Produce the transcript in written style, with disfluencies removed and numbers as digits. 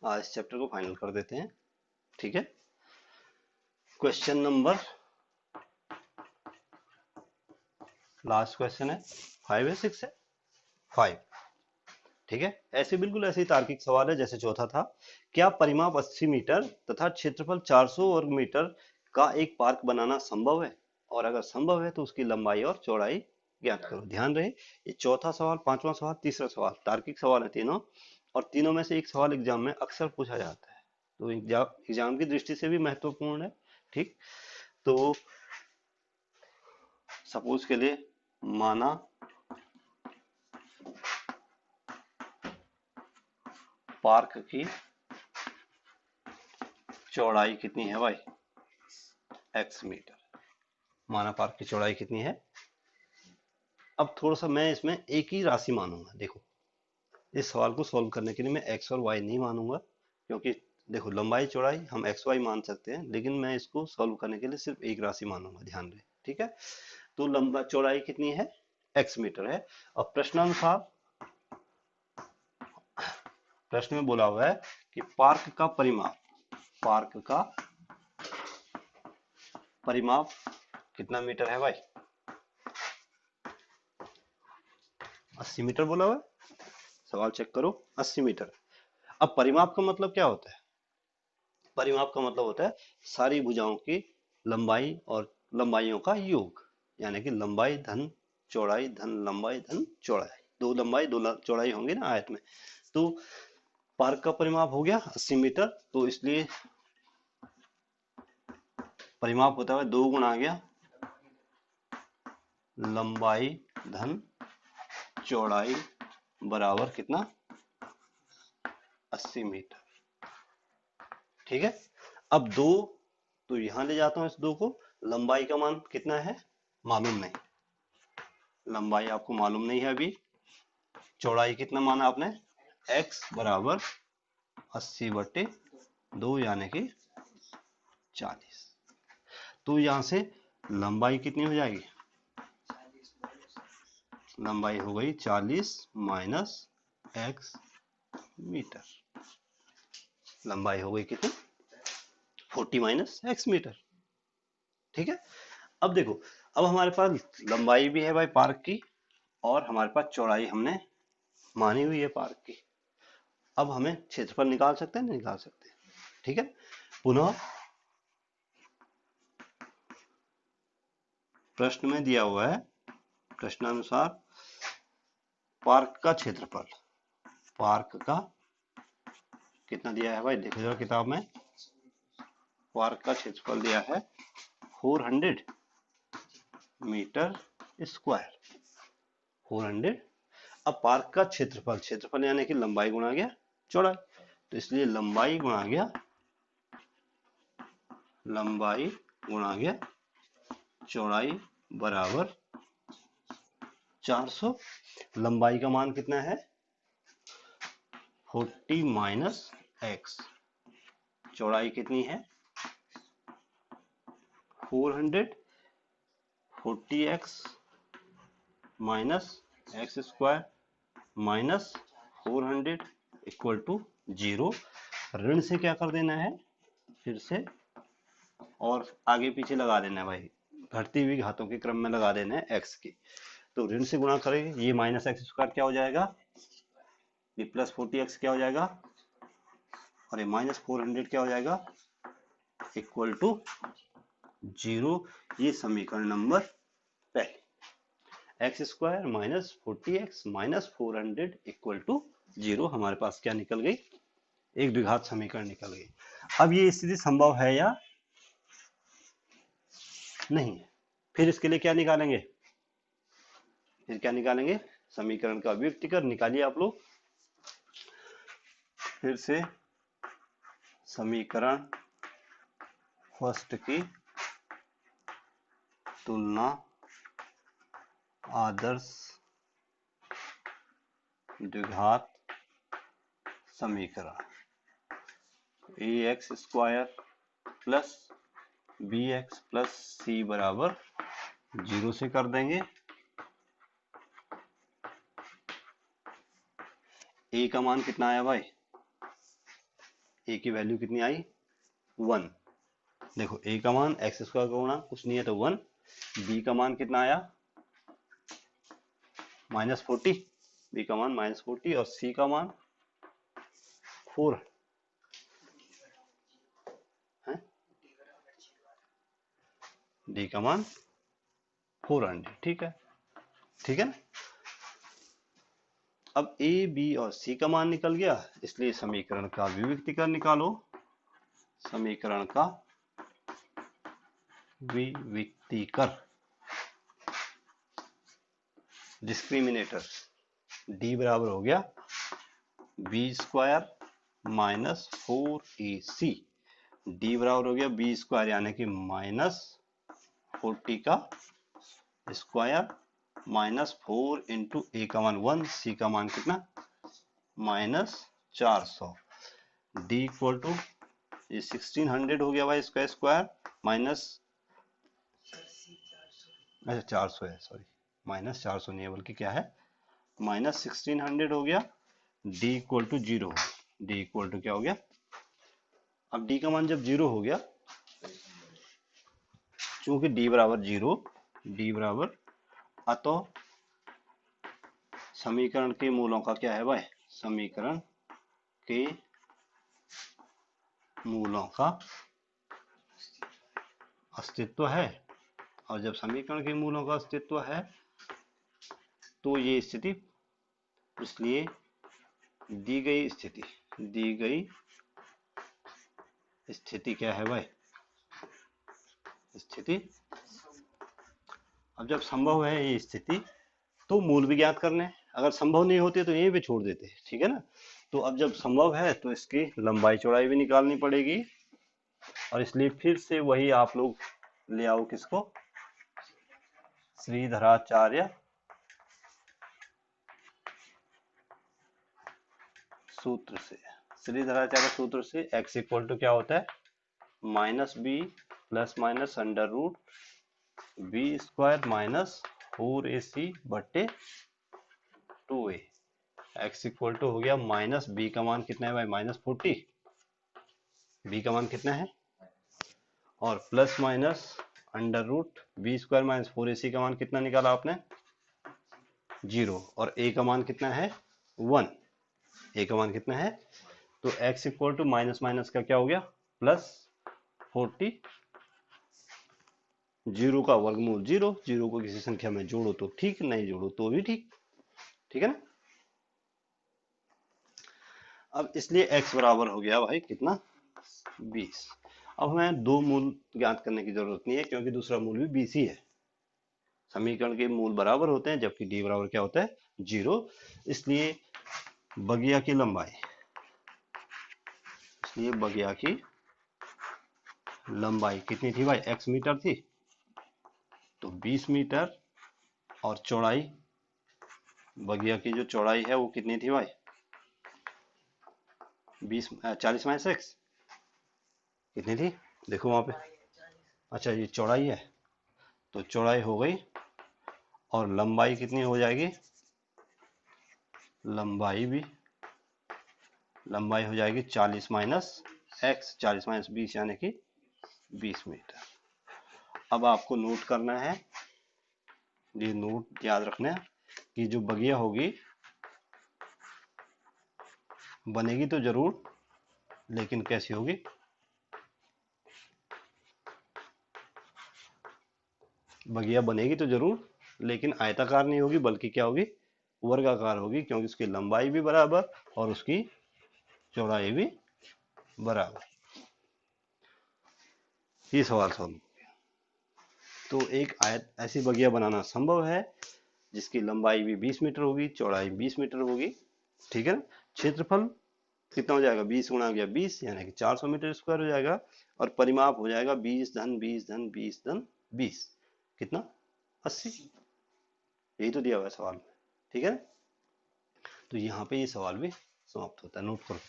आज इस चैप्टर को फाइनल कर देते हैं। ठीक है, क्वेश्चन नंबर लास्ट क्वेश्चन है, 5 है 6 है 5। ठीक है, ऐसे बिल्कुल ऐसे ही तार्किक सवाल है जैसे चौथा था। क्या परिमाप 80 मीटर तथा क्षेत्रफल 400 वर्ग मीटर का एक पार्क बनाना संभव है, और अगर संभव है तो उसकी लंबाई और चौड़ाई ज्ञात करो। ध्यान रहे, ये चौथा सवाल, पांचवा सवाल, तीसरा सवाल तार्किक सवाल है तीनों, और तीनों में से एक सवाल एग्जाम में अक्सर पूछा जाता है, तो एग्जाम की दृष्टि से भी महत्वपूर्ण है। ठीक, तो सपोज के लिए माना पार्क की चौड़ाई कितनी है भाई, x मीटर। माना पार्क की चौड़ाई कितनी है। अब थोड़ा सा मैं इसमें एक ही राशि मानूंगा। देखो, इस सवाल को सॉल्व करने के लिए मैं x और y नहीं मानूंगा, क्योंकि देखो लंबाई चौड़ाई हम x y मान सकते हैं, लेकिन मैं इसको सॉल्व करने के लिए सिर्फ एक राशि मानूंगा। ध्यान रहे, ठीक है। तो लंबा चौड़ाई कितनी है, x मीटर है। और प्रश्नानुसार प्रश्न में बोला हुआ है कि पार्क का परिमाप कितना मीटर है भाई, 80 मीटर बोला हुआ है। सवाल चेक करो, 80 मीटर। अब परिमाप का मतलब क्या होता है, परिमाप का मतलब होता है सारी भुजाओं की लंबाई और लंबाइयों का योग, यानी कि लंबाई धन चौड़ाई धन लंबाई धन चौड़ाई, दो लंबाई दो चौड़ाई होंगी ना आयत में। तो पार्क का परिमाप हो गया 80 मीटर, तो इसलिए परिमाप होता है 2 गुना आ गया लंबाई धन चौड़ाई बराबर कितना, 80 मीटर। ठीक है, अब दो, तो यहां ले जाता हूं इस दो को। लंबाई का मान कितना है मालूम नहीं, लंबाई आपको मालूम नहीं है अभी। चौड़ाई कितना माना आपने, x बराबर 80/2 यानी कि 40। तो यहां से लंबाई कितनी हो जाएगी, लंबाई हो गई 40 माइनस x मीटर। लंबाई हो गई कितनी, 40 माइनस x मीटर। ठीक है, अब देखो, अब हमारे पास लंबाई भी है भाई पार्क की, और हमारे पास चौड़ाई हमने मानी हुई है पार्क की। अब हमें क्षेत्रफल निकाल सकते हैं, नहीं निकाल सकते। ठीक है, पुनः प्रश्न में दिया हुआ है, प्रश्नानुसार पार्क का क्षेत्रफल, पार्क का कितना दिया है भाई, देखो जरा किताब में। पार्क का क्षेत्रफल दिया है 400 मीटर स्क्वायर, 400। अब पार्क का क्षेत्रफल, क्षेत्रफल यानी कि लंबाई गुणा गया चौड़ाई, तो इसलिए लंबाई गुणा गया चौड़ाई बराबर 400। लंबाई का मान कितना है 40 माइनस x, चौड़ाई कितनी है 400, 40x minus x square minus 400 equal to 0। ऋण से क्या कर देना है फिर से, और आगे पीछे लगा देना है भाई, घटती हुई घातों के क्रम में लगा देना है x की। तो ऋण से गुणा करेंगे, ये माइनस एक्स स्क्वायर क्या हो जाएगा, ये प्लस 40x क्या हो जाएगा, और ये माइनस 400 क्या हो जाएगा, इक्वल टू 0। ये समीकरण नंबर पहले, x square minus 40x minus 400 equal to 0। हमारे पास क्या निकल गई, एक द्विघात समीकरण निकल गई। अब ये स्थिति संभव है या नहीं है, फिर इसके लिए क्या निकालेंगे, फिर क्या निकालेंगे, समीकरण का अभिव्यक्तिकर निकालिए आप लोग। फिर से समीकरण फर्स्ट की तुलना आदर्श द्विघात समीकरण, ax square plus bx plus c बराबर 0 से कर देंगे। a का मान कितना आया भाई, ए की वैल्यू कितनी आई 1। देखो ए का मान एक्स स्क्वायर का गुणा कुछ नहीं है तो 1, बी का मान कितना आया -40, बी का मान -40 और सी का मान 4 है, डी का मान 400। ठीक है, ठीक है ना। अब ए बी और सी का मान निकल गया, इसलिए समीकरण का विविक्तीकरण निकालो। समीकरण का विविक्तीकरण, डिस्क्रिमिनेटर डी बराबर हो गया B square minus 4ac, D बराबर हो गया बी स्क्वायर यानी कि -40 का स्क्वायर -4 इंटू ए का मान 1, सी का मान कितना -400, डी इक्वल टू ये 1600 हो गया भाई, इसका स्क्वायर माइनस, अच्छा 400 है, सॉरी -400 नहीं है बल्कि क्या है -1600 हो गया, D equal to 0, D equal to क्या हो गया, अब डी का मान जब 0 हो गया, चूंकि डी बराबर 0, डी बराबर, अतः समीकरण के मूलों का क्या है भाई, समीकरण के मूलों का अस्तित्व है। और जब समीकरण के मूलों का अस्तित्व है तो ये स्थिति, इसलिए दी गई स्थिति क्या है भाई, स्थिति, अब जब संभव है ये स्थिति तो मूल भी ज्ञात करने हैं, अगर संभव नहीं होती तो यहीं पे छोड़ देते, ठीक है ना। तो अब जब संभव है तो इसकी लंबाई चौड़ाई भी निकालनी पड़ेगी, और इसलिए फिर से वही आप लोग ले आओ किसको, श्रीधराचार्य सूत्र से। श्रीधराचार्य सूत्र से x इक्वल टू क्या होता है -b plus minus under root b square minus 4ac बट्टे 2a, x इक्वल टू हो गया -b का मान कितना है भाई -40, b का मान कितना है, और plus minus under root b square minus 4ac का मान कितना निकाला आपने 0, और a का मान कितना है 1, a का मान कितना है, तो x equal to minus minus का क्या हो गया +40, 0 का वर्गमूल 0, 0 को किसी संख्या में जोड़ो तो ठीक, नहीं जोड़ो तो भी ठीक, ठीक है ना। अब इसलिए x बराबर हो गया भाई कितना 20। अब हमें दो मूल ज्ञात करने की जरूरत नहीं है क्योंकि दूसरा मूल भी 20 ही है, समीकरण के मूल बराबर होते हैं जबकि d बराबर क्या होता है 0, इसलिए बगिया की लंबाई, इसलिए बगिया की लंबाई कितनी थी भाई, x मीटर थी, तो 20 मीटर, और चौड़ाई, बगिया की जो चौड़ाई है वो कितनी थी भाई 40 माइनस x कितनी थी, देखो वहां पे, अच्छा ये चौड़ाई है, तो चौड़ाई हो गई, और लंबाई कितनी हो जाएगी, लंबाई हो जाएगी 40 माइनस x, 40 माइनस 20 यानी कि 20 मीटर। अब आपको नोट करना है, ये नोट याद रखना है कि जो बगिया होगी बनेगी तो जरूर, लेकिन कैसी होगी, बगिया बनेगी तो जरूर लेकिन आयताकार नहीं होगी बल्कि क्या होगी वर्गाकार होगी, क्योंकि उसकी लंबाई भी बराबर और उसकी चौड़ाई भी बराबर। ये सवाल सॉल्व। तो एक आयत ऐसी बगिया बनाना संभव है जिसकी लंबाई भी 20 मीटर होगी, चौड़ाई 20 मीटर होगी, ठीक है ना। क्षेत्रफल कितना हो जाएगा 20 गुणा गया 20 यानी कि 400 मीटर स्क्वायर हो जाएगा, और परिमाप हो जाएगा 20 धन 20 धन 20 धन 20, कितना 80, यही तो दिया हुआ है सवाल में, ठीक है ना। तो यहाँ पे ये सवाल भी समाप्त होता है, नोट करो।